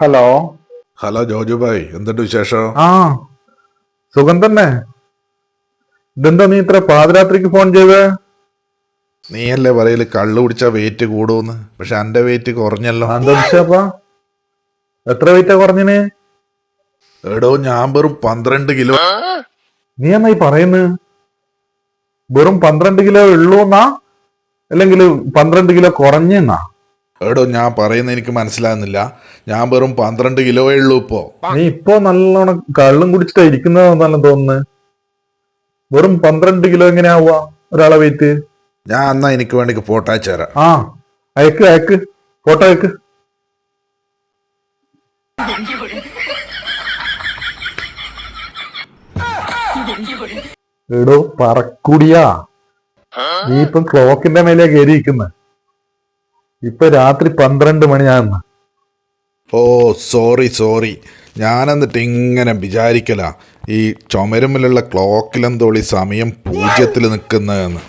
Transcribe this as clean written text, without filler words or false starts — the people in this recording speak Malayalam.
ഹലോ. ഹലോ ജോജു ഭായ്, എന്തുണ്ട് വിശേഷം? ആ, സുഖം തന്നെ. ഇതെന്താ നീ ഇത്ര പാതിരാത്രിക്ക് ഫോൺ ചെയ്തേ? നീയല്ലേ പറയല് കള്ളു കുടിച്ചാ വെയിറ്റ് കൂടുമെന്ന്. പക്ഷെ എന്റെ വെയിറ്റ് കുറഞ്ഞല്ലോ. എന്താ വിഷയപ്പാ? എത്ര വെയിറ്റാ കുറഞ്ഞിന്? എടോ, ഞാൻ വെറും 12 കിലോ. നീ എന്നാ ഈ പറയുന്നത്? വെറും 12 കിലോ ഉള്ളൂന്നാ അല്ലെങ്കിൽ 12 കിലോ കുറഞ്ഞെന്നാ? എടോ, ഞാൻ പറയുന്നത് എനിക്ക് മനസ്സിലാകുന്നില്ല. ഞാൻ വെറും 12 കിലോയേ ഉള്ളൂ ഇപ്പോ. നീ ഇപ്പോ നല്ലോണം കള്ളും കുടിച്ചിട്ടാ ഇരിക്കുന്നതെന്നല്ല തോന്നുന്നത്. വെറും 12 കിലോ എങ്ങനെയാവുക ഒരാളെ വെയിറ്റ്? ഞാൻ എന്നാ എനിക്ക് വേണമെങ്കിൽ ഫോട്ടോ അയച്ചു തരാം. ആ, അയക്ക് അയക്ക്, ഫോട്ടോ അയക്ക്. എടോ പറക്കൂടിയാ, നീ ഇപ്പം ക്ലോക്കിന്റെ മേലെ കയറിയിരിക്കുന്നത്. ഇപ്പൊ രാത്രി 12 മണിയാന്ന്. ഓ, സോറി. ഞാൻ എന്നിട്ട് ഇങ്ങനെ വിചാരിക്കല ഈ ചുമരുമ്മിലുള്ള ക്ലോക്കിലെന്തോളി സമയം 0 നിൽക്കുന്നതെന്ന്.